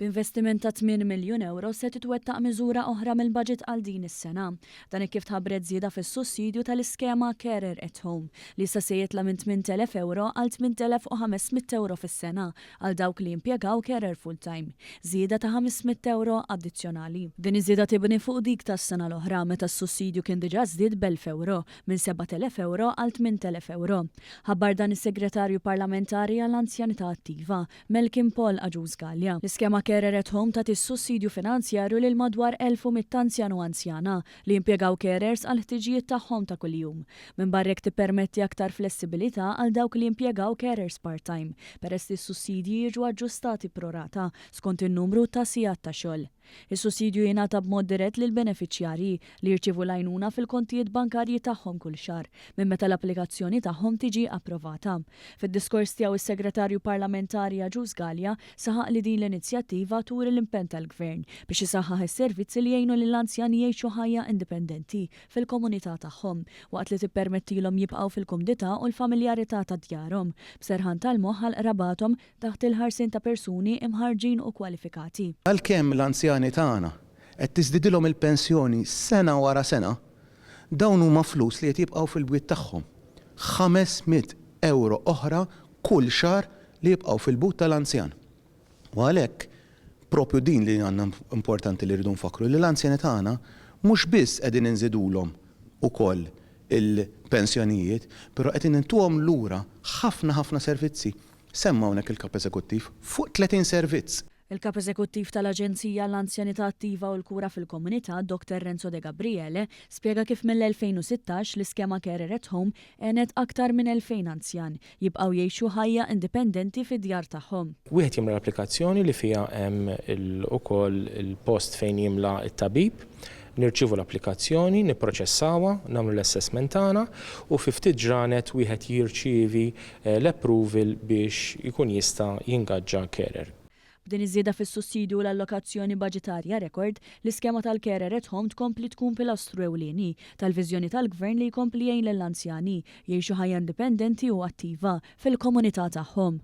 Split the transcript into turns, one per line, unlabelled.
B'investiment ta' 8 miljun euro se titwettaq miżura oħra mill-budget għal din is-sena. Dan kif tħabbret żieda fis-sussidju tal-iskema Carer at Home li issa se jitla minn 8,000 euro għal 8,500 euro fis-sena għal dawk li jimpjegaw carer full-time. Żieda ta' 500 euro addizzjonali. Din iż-żieda tibni fuq dik tas-sena l-oħra meta s-sussidju kien diġà żdied b'1000 euro minn 7,000 euro għal 8,000 euro. Ħabbar dan is-Segretarju Parlamentari għall-Anzjanità Attiva Melkin Paul Aġuż Gallia. L-iskema Carer at Home tagħti sussidju finanzjarju lil madwar 1,100 anzjan u anzjana li jimpjegaw carers għal ħtiġijiet tagħhom ta' kuljum. Minn barrek tippermetti aktar flessibilità għal dawk li jimpjegaw carers part-time peress li s-sussidji jiġu aġġustati prorata skont in-numru ta' sigħat ta' xogħol. Is-sussidju jingħata b'mod dirett lil benefiċjarji li jirċievu l-għajnuna fil-kontijiet bankarji tagħhom kull xahar minn meta l-applikazzjoni tagħhom tiġi approvata. Fid-diskors tiegħu is-Segretarju Parlamentari Aġuż Gallia saħaq li din l-inizjattiva turi l-impenn tal-Gvern biex isaħħaħ is-servizzi li jgħinu lill-anzjani jgħixu ħajja indipendenti fil-komunità tagħhom waqt li tippermettilhom jibqgħu fil-kumdità u l-familjarità ta' djarhom b'serħan tal-moħħ għal qrabathom taħt il-ħarsien ta' persuni imħarġin u kwalifikati.
Għalkemm l-anzjani tagħna qed tiżdidilhom il-pensjoni sena wara sena, dawn huma flus li qed jibqgħu fil-bwiet tagħhom. 500 euro oħra kull xahar li jibqgħu fil-but tal-anzjan. U għalhekk propju din li għandna importanti li rridu nfakru li l-anzjani tagħna mhux biss qegħdin inżidulhom ukoll il-pensjonijiet, però qed intuhom lura ħafna servizzi. Semma hawnhekk il-Kap Eżekuttiv fuq 30 servizz.
Il-Kap Eżekuttiv tal-Aġenzija l-Anzjanità Attiva u l-Kura fil-Komunità, Dr. Renzo De Gabriele, spjega kif mill-2016 l-iskema Carer at Home għenet aktar minn 2,000 anzjan jibqgħu jgħixu ħajja indipendenti fid-djar tagħhom.
Wieħed jimla l-applikazzjoni li fiha hemm ukoll il-post fejn jimla t-tabib, nirċivu l-applikazzjoni, nipproċessawha, nagħmlu l-assessment tagħna u fi ftit ġranet wieħed jirċievi l-approval biex ikun jista' jingaġġa carer.
B'din iż-żieda fis-sussidju u l-allokazzjoni baġitarja rekord, l-iskema tal-Carer at Home tkompli tkun pilastru ewlieni tal-viżjoni tal-Gvern li jkompli jgħin lill-anzjani jgħixu ħajja indipendenti u attiva fil-komunità tagħhom.